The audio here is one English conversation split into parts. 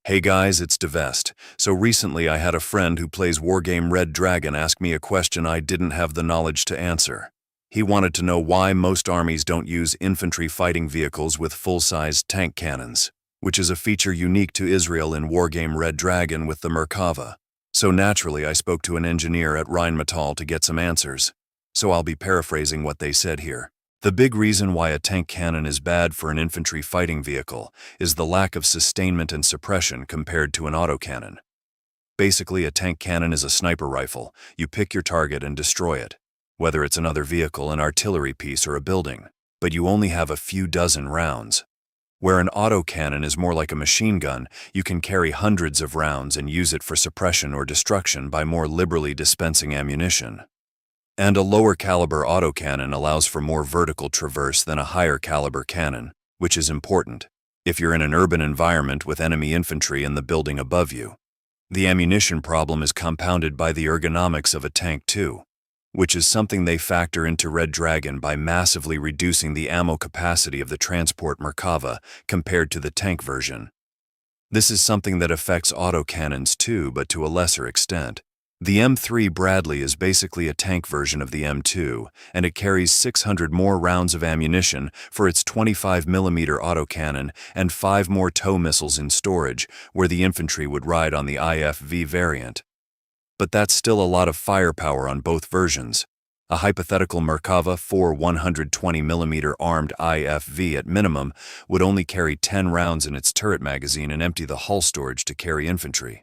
Hey guys, it's Devest. So recently I had a friend who plays wargame Red Dragon ask me a question I didn't have the knowledge to answer. He wanted to know why most armies don't use infantry fighting vehicles with full-sized tank cannons, which is a feature unique to Israel in wargame Red Dragon with the Merkava. So naturally I spoke to an engineer at Rheinmetall to get some answers. So I'll be paraphrasing what they said here. The big reason why a tank cannon is bad for an infantry fighting vehicle is the lack of sustainment and suppression compared to an autocannon. Basically, a tank cannon is a sniper rifle. You pick your target and destroy it, whether it's another vehicle, an artillery piece, or a building, but you only have a few dozen rounds. Where an autocannon is more like a machine gun, you can carry hundreds of rounds and use it for suppression or destruction by more liberally dispensing ammunition. And a lower caliber autocannon allows for more vertical traverse than a higher caliber cannon, which is important if you're in an urban environment with enemy infantry in the building above you. The ammunition problem is compounded by the ergonomics of a tank too, which is something they factor into Red Dragon by massively reducing the ammo capacity of the transport Merkava compared to the tank version. This is something that affects autocannons too, but to a lesser extent. The M3 Bradley is basically a tank version of the M2, and it carries 600 more rounds of ammunition for its 25mm autocannon and 5 more tow missiles in storage, where the infantry would ride on the IFV variant. But that's still a lot of firepower on both versions. A hypothetical Merkava 4 120mm armed IFV at minimum would only carry 10 rounds in its turret magazine and empty the hull storage to carry infantry.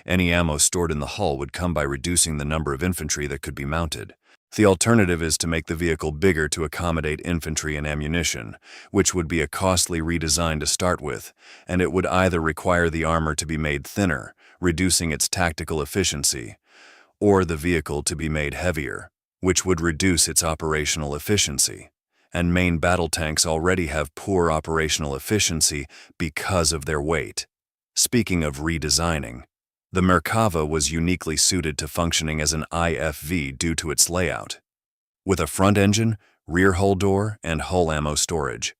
Any ammo stored in the hull would come by reducing the number of infantry that could be mounted. The alternative is to make the vehicle bigger to accommodate infantry and ammunition, which would be a costly redesign to start with, and it would either require the armor to be made thinner, reducing its tactical efficiency, or the vehicle to be made heavier, which would reduce its operational efficiency. And main battle tanks already have poor operational efficiency because of their weight. Speaking of redesigning, the Merkava was uniquely suited to functioning as an IFV due to its layout, with a front engine, rear hull door, and hull ammo storage.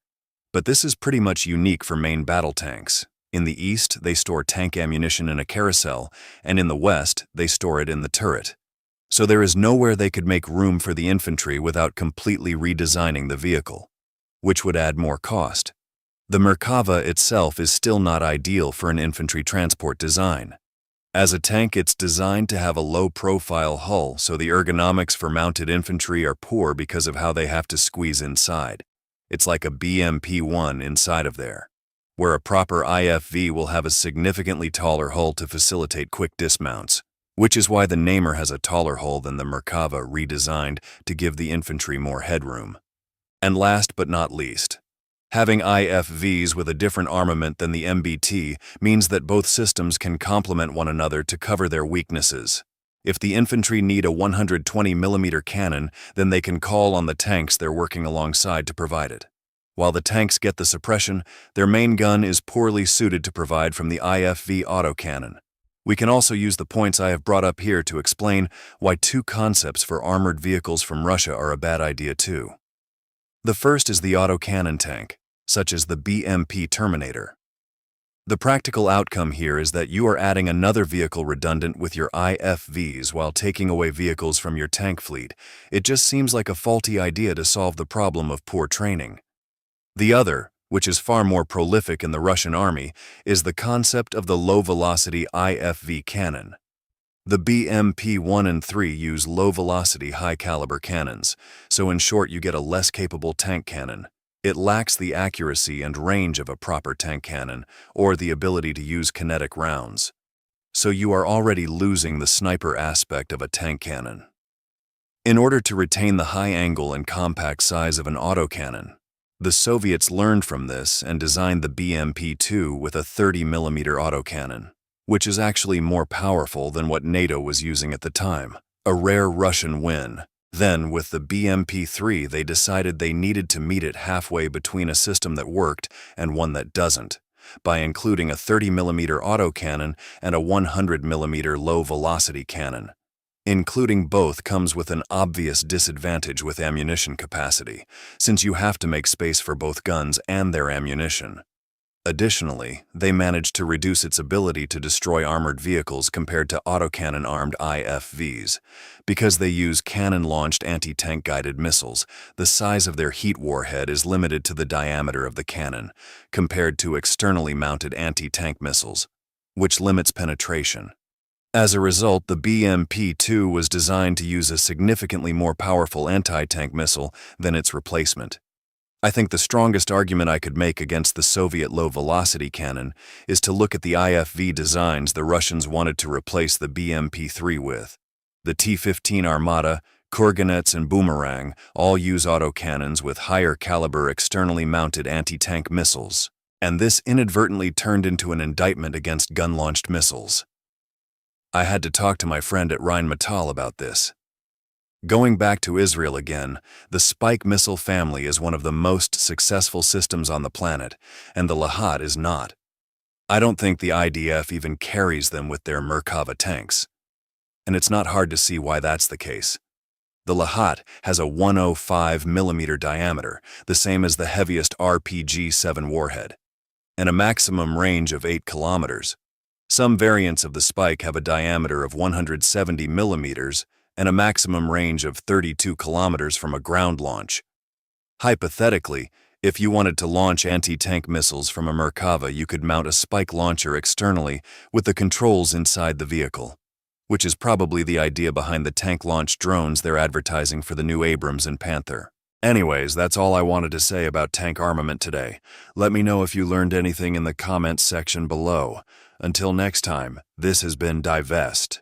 But this is pretty much unique for main battle tanks. In the east, they store tank ammunition in a carousel, and in the west, they store it in the turret. So there is nowhere they could make room for the infantry without completely redesigning the vehicle, which would add more cost. The Merkava itself is still not ideal for an infantry transport design. As a tank, it's designed to have a low-profile hull, so the ergonomics for mounted infantry are poor because of how they have to squeeze inside. It's like a BMP-1 inside of there, where a proper IFV will have a significantly taller hull to facilitate quick dismounts, which is why the Namer has a taller hull than the Merkava redesigned to give the infantry more headroom. And last but not least, having IFVs with a different armament than the MBT means that both systems can complement one another to cover their weaknesses. If the infantry need a 120mm cannon, then they can call on the tanks they're working alongside to provide it. While the tanks get the suppression, their main gun is poorly suited to provide from the IFV autocannon. We can also use the points I have brought up here to explain why two concepts for armored vehicles from Russia are a bad idea too. The first is the autocannon tank, such as the BMP Terminator. The practical outcome here is that you are adding another vehicle redundant with your IFVs while taking away vehicles from your tank fleet. It just seems like a faulty idea to solve the problem of poor training. The other, which is far more prolific in the Russian army, is the concept of the low-velocity IFV cannon. The BMP-1 and 3 use low-velocity, high-caliber cannons, so in short you get a less capable tank cannon. It lacks the accuracy and range of a proper tank cannon, or the ability to use kinetic rounds. So you are already losing the sniper aspect of a tank cannon. In order to retain the high angle and compact size of an autocannon, the Soviets learned from this and designed the BMP-2 with a 30mm autocannon, which is actually more powerful than what NATO was using at the time, a rare Russian win. Then, with the BMP-3, they decided they needed to meet it halfway between a system that worked and one that doesn't, by including a 30mm autocannon and a 100mm low-velocity cannon. Including both comes with an obvious disadvantage with ammunition capacity, since you have to make space for both guns and their ammunition. Additionally, they managed to reduce its ability to destroy armored vehicles compared to autocannon-armed IFVs. Because they use cannon-launched anti-tank guided missiles, the size of their heat warhead is limited to the diameter of the cannon, compared to externally mounted anti-tank missiles, which limits penetration. As a result, the BMP-2 was designed to use a significantly more powerful anti-tank missile than its replacement. I think the strongest argument I could make against the Soviet low-velocity cannon is to look at the IFV designs the Russians wanted to replace the BMP-3 with. The T-15 Armata, Kurganets, and Boomerang all use autocannons with higher caliber externally mounted anti-tank missiles, and this inadvertently turned into an indictment against gun-launched missiles. I had to talk to my friend at Rheinmetall about this. Going back to Israel again, the Spike missile family is one of the most successful systems on the planet, and the Lahat is not. I don't think the IDF even carries them with their Merkava tanks. And it's not hard to see why that's the case. The Lahat has a 105mm diameter, the same as the heaviest RPG-7 warhead, and a maximum range of 8 kilometers. Some variants of the Spike have a diameter of 170mm, and a maximum range of 32 kilometers from a ground launch. Hypothetically, if you wanted to launch anti-tank missiles from a Merkava, you could mount a Spike launcher externally with the controls inside the vehicle, which is probably the idea behind the tank-launched drones they're advertising for the new Abrams and Panther. Anyways, that's all I wanted to say about tank armament today. Let me know if you learned anything in the comments section below. Until next time, this has been Divest.